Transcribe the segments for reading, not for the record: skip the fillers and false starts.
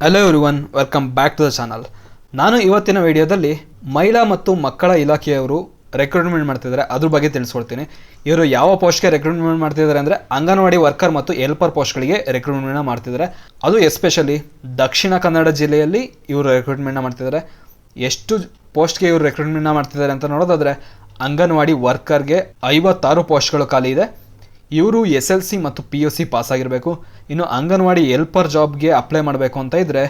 Hello everyone, welcome back to the channel. ನಾನು ಇವತ್ತಿನ ವಿಡಿಯೋದಲ್ಲಿ ಮಹಿಳಾ ಮತ್ತು ಮಕ್ಕಳ ಇಲಾಖೆಯವರು ರೆಕ್ರೂಟ್ಮೆಂಟ್ ಮಾಡ್ತಿದ್ದಾರೆ, ಅದ್ರ ಬಗ್ಗೆ ತಿಳಿಸ್ಕೊಡ್ತೀನಿ. ಇವರು ಯಾವ ಪೋಸ್ಟ್ಗೆ ರೆಕ್ರೂಟ್ಮೆಂಟ್ ಮಾಡ್ತಿದ್ದಾರೆ ಅಂದರೆ ಅಂಗನವಾಡಿ ವರ್ಕರ್ ಮತ್ತು ಹೆಲ್ಪರ್ ಪೋಸ್ಟ್ಗಳಿಗೆ ರೆಕ್ರೂಟ್ಮೆಂಟ್ನ ಮಾಡ್ತಿದ್ದಾರೆ. ಅದು ಎಸ್ಪೆಷಲಿ ದಕ್ಷಿಣ ಕನ್ನಡ ಜಿಲ್ಲೆಯಲ್ಲಿ ಇವರು ರೆಕ್ರೂಟ್ಮೆಂಟ್ನ ಮಾಡ್ತಿದ್ದಾರೆ. ಎಷ್ಟು ಪೋಸ್ಟ್ಗೆ ಇವರು ರೆಕ್ರೂಟ್ಮೆಂಟ್ನ ಮಾಡ್ತಿದ್ದಾರೆ ಅಂತ ನೋಡೋದಾದರೆ, ಅಂಗನವಾಡಿ ವರ್ಕರ್ಗೆ 56 ಪೋಸ್ಟ್ಗಳು ಖಾಲಿ ಇದೆ. ಇವರು SLC ಮತ್ತು PUC ಪಾಸ್ ಆಗಿರಬೇಕು. ಇನ್ನು ಅಂಗನವಾಡಿ ಹೆಲ್ಪರ್ ಜಾಬ್ಗೆ ಅಪ್ಲೈ ಮಾಡಬೇಕು ಅಂತ ಇದ್ದರೆ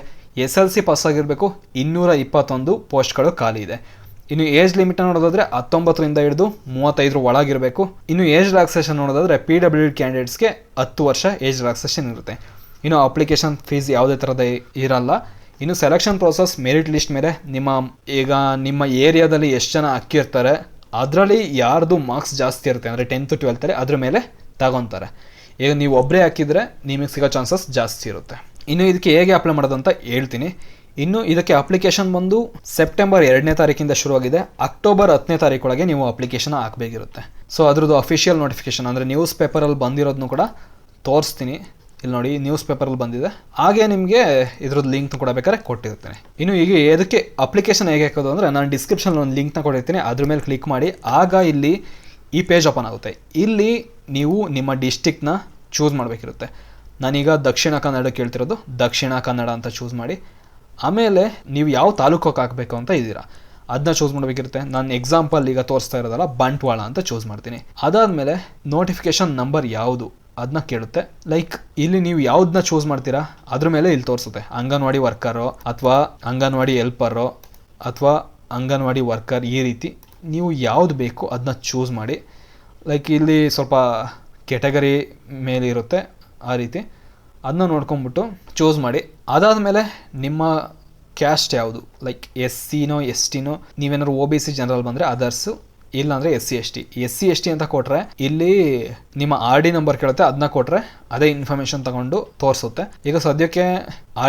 SLC ಪಾಸ್ ಆಗಿರಬೇಕು. 221 ಪೋಸ್ಟ್ಗಳು ಖಾಲಿ ಇದೆ. ಇನ್ನು ಏಜ್ ಲಿಮಿಟ್ ನೋಡೋದಾದರೆ 19ರಿಂದ ಹಿಡಿದು 35 ಒಳಗಿರಬೇಕು. ಇನ್ನು ಏಜ್ ರಿಲ್ಯಾಕ್ಸೇಷನ್ ನೋಡೋದಾದರೆ PWD ಕ್ಯಾಂಡಿಡೇಟ್ಸ್ಗೆ 10 ವರ್ಷ ಏಜ್ ರಿಲ್ಯಾಕ್ಸೇಷನ್ ಇರುತ್ತೆ. ಇನ್ನು ಅಪ್ಲಿಕೇಶನ್ ಫೀಸ್ ಯಾವುದೇ ಥರದ ಇರಲ್ಲ. ಇನ್ನು ಸೆಲೆಕ್ಷನ್ ಪ್ರೋಸೆಸ್ ಮೆರಿಟ್ ಲಿಸ್ಟ್ ಮೇಲೆ ನಿಮ್ಮ ಏರಿಯಾದಲ್ಲಿ ಎಷ್ಟು ಜನ ಹಾಕಿರ್ತಾರೆ ಅದರಲ್ಲಿ ಯಾರ್ದು ಮಾರ್ಕ್ಸ್ ಜಾಸ್ತಿ ಇರುತ್ತೆ ಅಂದರೆ 10th 12th ಅದ್ರ ಮೇಲೆ ತಗೊತಾರೆ. ಈಗ ನೀವು ಒಬ್ಬರೇ ಹಾಕಿದರೆ ನಿಮಗೆ ಸಿಗೋ ಚಾನ್ಸಸ್ ಜಾಸ್ತಿ ಇರುತ್ತೆ. ಇನ್ನು ಇದಕ್ಕೆ ಹೇಗೆ ಅಪ್ಲೈ ಮಾಡೋದು ಅಂತ ಹೇಳ್ತೀನಿ. ಇನ್ನು ಇದಕ್ಕೆ ಅಪ್ಲಿಕೇಶನ್ ಬಂದು ಸೆಪ್ಟೆಂಬರ್ 2ನೇ ತಾರೀಕಿಂದ ಶುರುವಾಗಿದೆ. ಅಕ್ಟೋಬರ್ 10ನೇ ತಾರೀಕೊಳಗೆ ನೀವು ಅಪ್ಲಿಕೇಶನ್ ಹಾಕಬೇಕಿರುತ್ತೆ. ಸೊ ಅದ್ರದ್ದು ಅಫಿಷಿಯಲ್ ನೋಟಿಫಿಕೇಶನ್ ಅಂದರೆ ನ್ಯೂಸ್ ಪೇಪರಲ್ಲಿ ಬಂದಿರೋದನ್ನು ಕೂಡ ತೋರಿಸ್ತೀನಿ. ಇಲ್ಲಿ ನೋಡಿ, ನ್ಯೂಸ್ ಪೇಪರಲ್ಲಿ ಬಂದಿದೆ. ಹಾಗೆ ನಿಮಗೆ ಇದ್ರದ್ದು ಲಿಂಕ್ ಕೂಡ ಬೇಕಾದ್ರೆ ಕೊಟ್ಟಿರ್ತೀನಿ. ಇನ್ನು ಈಗ ಇದಕ್ಕೆ ಅಪ್ಲಿಕೇಶನ್ ಹೇಗೆ ಹಾಕೋದು ಅಂದರೆ, ನಾನು ಡಿಸ್ಕ್ರಿಪ್ಷನ್ ಒಂದು ಲಿಂಕ್ನ ಕೊಟ್ಟಿರ್ತೀನಿ, ಅದ್ರ ಮೇಲೆ ಕ್ಲಿಕ್ ಮಾಡಿ. ಆಗ ಇಲ್ಲಿ ಈ ಪೇಜ್ ಓಪನ್ ಆಗುತ್ತೆ. ಇಲ್ಲಿ ನೀವು ನಿಮ್ಮ ಡಿಸ್ಟಿಕ್ನ ಚೂಸ್ ಮಾಡಬೇಕಿರುತ್ತೆ. ನಾನೀಗ ದಕ್ಷಿಣ ಕನ್ನಡ ಕೇಳ್ತಿರೋದು ದಕ್ಷಿಣ ಕನ್ನಡ ಅಂತ ಚೂಸ್ ಮಾಡಿ. ಆಮೇಲೆ ನೀವು ಯಾವ ತಾಲೂಕಿಗೆ ಹಾಕಬೇಕು ಅಂತ ಇದ್ದೀರಾ ಅದನ್ನ ಚೂಸ್ ಮಾಡಬೇಕಿರುತ್ತೆ. ನಾನು ಎಕ್ಸಾಂಪಲ್ ಈಗ ತೋರಿಸ್ತಾ ಇರೋದಲ್ಲ, ಬಂಟ್ವಾಳ ಅಂತ ಚೂಸ್ ಮಾಡ್ತೀನಿ. ಅದಾದಮೇಲೆ ನೋಟಿಫಿಕೇಷನ್ ನಂಬರ್ ಯಾವುದು ಅದನ್ನ ಕೇಳುತ್ತೆ. ಲೈಕ್ ಇಲ್ಲಿ ನೀವು ಯಾವುದನ್ನ ಚೂಸ್ ಮಾಡ್ತೀರಾ ಅದ್ರ ಮೇಲೆ ಇಲ್ಲಿ ತೋರಿಸುತ್ತೆ. ಅಂಗನವಾಡಿ ವರ್ಕರೋ ಅಥವಾ ಅಂಗನವಾಡಿ ಹೆಲ್ಪರೋ ಅಥವಾ ಅಂಗನವಾಡಿ ವರ್ಕರ್, ಈ ರೀತಿ ನೀವು ಯಾವುದು ಬೇಕು ಅದನ್ನ ಚೂಸ್ ಮಾಡಿ. ಲೈಕ್ ಇಲ್ಲಿ ಸ್ವಲ್ಪ ಕೆಟಗರಿ ಮೇಲೆ ಇರುತ್ತೆ, ಆ ರೀತಿ ಅದನ್ನ ನೋಡ್ಕೊಂಬಿಟ್ಟು ಚೂಸ್ ಮಾಡಿ. ಅದಾದಮೇಲೆ ನಿಮ್ಮ ಕ್ಯಾಸ್ಟ್ ಯಾವುದು, ಲೈಕ್ SCನೋ STನೋ, ನೀವೇನಾದ್ರು OBC ಜನರಲ್ ಬಂದರೆ ಅದರ್ಸು, ಇಲ್ಲಾಂದರೆ SC ST ಅಂತ ಕೊಟ್ಟರೆ ಇಲ್ಲಿ ನಿಮ್ಮ RD ನಂಬರ್ ಕೇಳುತ್ತೆ. ಅದನ್ನ ಕೊಟ್ಟರೆ ಅದೇ ಇನ್ಫಾರ್ಮೇಷನ್ ತಗೊಂಡು ತೋರಿಸುತ್ತೆ. ಈಗ ಸದ್ಯಕ್ಕೆ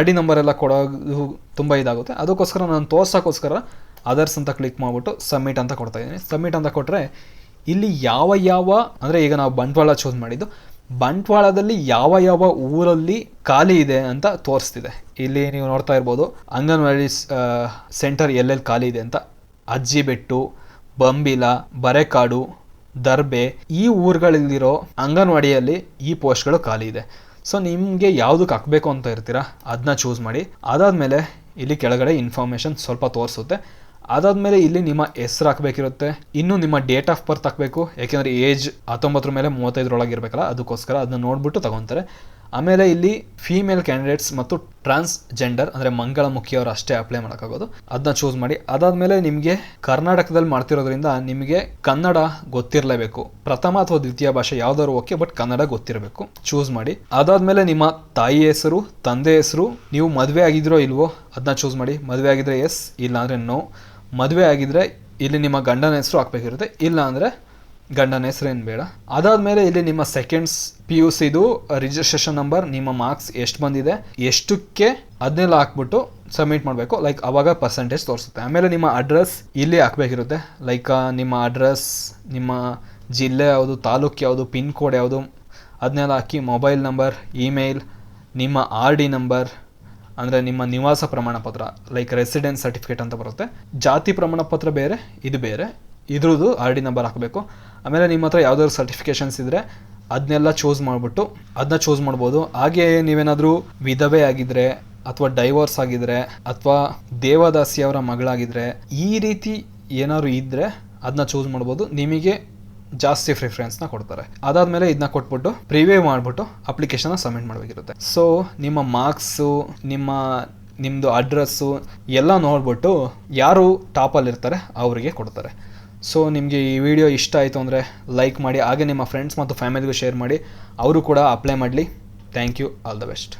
RD ನಂಬರ್ ಎಲ್ಲ ಕೊಡೋದು ತುಂಬ ಇದಾಗುತ್ತೆ. ಅದಕ್ಕೋಸ್ಕರ ನಾನು ತೋರ್ಸೋಕ್ಕೋಸ್ಕರ ಅದರ್ಸ್ ಅಂತ ಕ್ಲಿಕ್ ಮಾಡಿಬಿಟ್ಟು ಸಬ್ಮಿಟ್ ಅಂತ ಕೊಡ್ತಾ ಇದ್ದೀನಿ. ಸಬ್ಮಿಟ್ ಅಂತ ಕೊಟ್ಟರೆ ಇಲ್ಲಿ ಯಾವ ಅಂದರೆ ಈಗ ನಾವು ಬಂಟ್ವಾಳ ಚೂಸ್ ಮಾಡಿದ್ದು, ಬಂಟ್ವಾಳದಲ್ಲಿ ಯಾವ ಊರಲ್ಲಿ ಖಾಲಿ ಇದೆ ಅಂತ ತೋರಿಸ್ತಿದೆ. ಇಲ್ಲಿ ನೀವು ನೋಡ್ತಾ ಇರ್ಬೋದು ಅಂಗನವಾಡಿ ಸೆಂಟರ್ ಎಲ್ಲೆಲ್ಲಿ ಖಾಲಿ ಇದೆ ಅಂತ. ಅಜ್ಜಿಬೆಟ್ಟು, ಬಂಬಿಲ, ಬರೆಕಾಡು, ದರ್ಬೆ, ಈ ಊರುಗಳಲ್ಲಿರೋ ಅಂಗನವಾಡಿಯಲ್ಲಿ ಈ ಪೋಸ್ಟ್ಗಳು ಖಾಲಿ ಇದೆ. ಸೊ ನಿಮಗೆ ಯಾವುದಕ್ಕೆ ಹಾಕಬೇಕು ಅಂತ ಇರ್ತೀರಾ ಅದನ್ನ ಚೂಸ್ ಮಾಡಿ. ಅದಾದಮೇಲೆ ಇಲ್ಲಿ ಕೆಳಗಡೆ ಇನ್ಫಾರ್ಮೇಷನ್ ಸ್ವಲ್ಪ ತೋರಿಸುತ್ತೆ. ಅದಾದಮೇಲೆ ಇಲ್ಲಿ ನಿಮ್ಮ ಹೆಸ್ರು ಹಾಕಬೇಕಿರುತ್ತೆ. ಇನ್ನು ನಿಮ್ಮ ಡೇಟ್ ಆಫ್ ಬರ್ತ್ ಹಾಕಬೇಕು, ಯಾಕೆಂದರೆ ಏಜ್ 19 ಮೇಲೆ 35 ಇರಬೇಕಲ್ಲ, ಅದಕ್ಕೋಸ್ಕರ ಅದನ್ನ ನೋಡಿಬಿಟ್ಟು ತಗೊತಾರೆ. ಆಮೇಲೆ ಇಲ್ಲಿ ಫೀಮೇಲ್ ಕ್ಯಾಂಡಿಡೇಟ್ಸ್ ಮತ್ತು ಟ್ರಾನ್ಸ್ಜೆಂಡರ್ ಅಂದರೆ ಮಂಗಳಮುಖಿಯವರು ಅಷ್ಟೇ ಅಪ್ಲೈ ಮಾಡೋಕ್ಕಾಗೋದು, ಅದನ್ನ ಚೂಸ್ ಮಾಡಿ. ಅದಾದಮೇಲೆ ನಿಮಗೆ ಕರ್ನಾಟಕದಲ್ಲಿ ಮಾಡ್ತಿರೋದ್ರಿಂದ ನಿಮಗೆ ಕನ್ನಡ ಗೊತ್ತಿರಲೇಬೇಕು. ಪ್ರಥಮ ಅಥವಾ ದ್ವಿತೀಯ ಭಾಷೆ ಯಾವುದಾದ್ರು ಓಕೆ, ಬಟ್ ಕನ್ನಡ ಗೊತ್ತಿರಬೇಕು, ಚೂಸ್ ಮಾಡಿ. ಅದಾದಮೇಲೆ ನಿಮ್ಮ ತಾಯಿ ಹೆಸರು, ತಂದೆ ಹೆಸರು, ನೀವು ಮದುವೆ ಆಗಿದ್ರೋ ಇಲ್ವೋ ಅದನ್ನ ಚೂಸ್ ಮಾಡಿ. ಮದುವೆ ಆಗಿದ್ರೆ ಎಸ್, ಇಲ್ಲಾಂದರೆ ನೋ. ಮದುವೆ ಆಗಿದ್ರೆ ಇಲ್ಲಿ ನಿಮ್ಮ ಗಂಡನ ಹೆಸರು ಹಾಕಬೇಕಿರುತ್ತೆ, ಇಲ್ಲ ಅಂದರೆ ಗಂಡನ ಹೆಸರು ಏನು ಬೇಡ. ಅದಾದಮೇಲೆ ಇಲ್ಲಿ ನಿಮ್ಮ ಸೆಕೆಂಡ್ಸ್ PUCದು ರಿಜಿಸ್ಟ್ರೇಷನ್ ನಂಬರ್, ನಿಮ್ಮ ಮಾರ್ಕ್ಸ್ ಎಷ್ಟು ಬಂದಿದೆ, ಎಷ್ಟಕ್ಕೆ ಅದನ್ನೆಲ್ಲ ಹಾಕ್ಬಿಟ್ಟು ಸಬ್ಮಿಟ್ ಮಾಡಬೇಕು. ಲೈಕ್ ಅವಾಗ ಪರ್ಸೆಂಟೇಜ್ ತೋರಿಸುತ್ತೆ. ಆಮೇಲೆ ನಿಮ್ಮ ಅಡ್ರೆಸ್ ಇಲ್ಲಿ ಹಾಕಬೇಕಿರುತ್ತೆ. ಲೈಕ್ ನಿಮ್ಮ ಅಡ್ರೆಸ್, ನಿಮ್ಮ ಜಿಲ್ಲೆ ಯಾವುದು, ತಾಲೂಕು ಯಾವುದು, ಪಿನ್ ಕೋಡ್ ಯಾವುದು, ಅದನ್ನೆಲ್ಲ ಹಾಕಿ. ಮೊಬೈಲ್ ನಂಬರ್, ಇಮೇಲ್, ನಿಮ್ಮ RD ನಂಬರ್ ಅಂದರೆ ನಿಮ್ಮ ನಿವಾಸ ಪ್ರಮಾಣ ಪತ್ರ, ಲೈಕ್ ರೆಸಿಡೆನ್ಸ್ ಸರ್ಟಿಫಿಕೇಟ್ ಅಂತ ಬರುತ್ತೆ. ಜಾತಿ ಪ್ರಮಾಣ ಪತ್ರ ಬೇರೆ, ಇದು ಬೇರೆ, ಇದ್ರದ್ದು RD ನಂಬರ್ ಹಾಕಬೇಕು. ಆಮೇಲೆ ನಿಮ್ಮ ಹತ್ರ ಯಾವುದಾದ್ರು ಸರ್ಟಿಫಿಕೇಷನ್ಸ್ ಇದ್ದರೆ ಅದನ್ನೆಲ್ಲ ಚೂಸ್ ಮಾಡಿಬಿಟ್ಟು ಅದನ್ನ ಚೂಸ್ ಮಾಡ್ಬೋದು. ಹಾಗೆ ನೀವೇನಾದರೂ ವಿಧವೆ ಆಗಿದ್ದರೆ ಅಥವಾ ಡೈವೋರ್ಸ್ ಆಗಿದ್ದರೆ ಅಥವಾ ದೇವದಾಸಿಯವರ ಮಗಳಾಗಿದ್ದರೆ, ಈ ರೀತಿ ಏನಾದ್ರು ಇದ್ದರೆ ಅದನ್ನ ಚೂಸ್ ಮಾಡ್ಬೋದು. ನಿಮಗೆ ಜಾಸ್ತಿ ಪ್ರಿಫರೆನ್ಸ್ನ ಕೊಡ್ತಾರೆ. ಅದಾದಮೇಲೆ ಇದನ್ನ ಕೊಟ್ಬಿಟ್ಟು ಪ್ರಿವ್ಯೂ ಮಾಡಿಬಿಟ್ಟು ಅಪ್ಲಿಕೇಶನ್ನ ಸಬ್ಮಿಟ್ ಮಾಡಬೇಕಿರುತ್ತೆ. ಸೊ ನಿಮ್ಮ ಮಾರ್ಕ್ಸು, ನಿಮ್ಮದು ಅಡ್ರೆಸ್ಸು ಎಲ್ಲ ನೋಡ್ಬಿಟ್ಟು ಯಾರು ಟಾಪಲ್ಲಿರ್ತಾರೆ ಅವರಿಗೆ ಕೊಡ್ತಾರೆ. ಸೊ ನಿಮಗೆ ಈ ವಿಡಿಯೋ ಇಷ್ಟ ಆಯಿತು ಅಂದರೆ ಲೈಕ್ ಮಾಡಿ. ಹಾಗೆ ನಿಮ್ಮ ಫ್ರೆಂಡ್ಸ್ ಮತ್ತು ಫ್ಯಾಮಿಲಿಗೂ ಶೇರ್ ಮಾಡಿ, ಅವರು ಕೂಡ ಅಪ್ಲೈ ಮಾಡಲಿ. Thank you. All the best.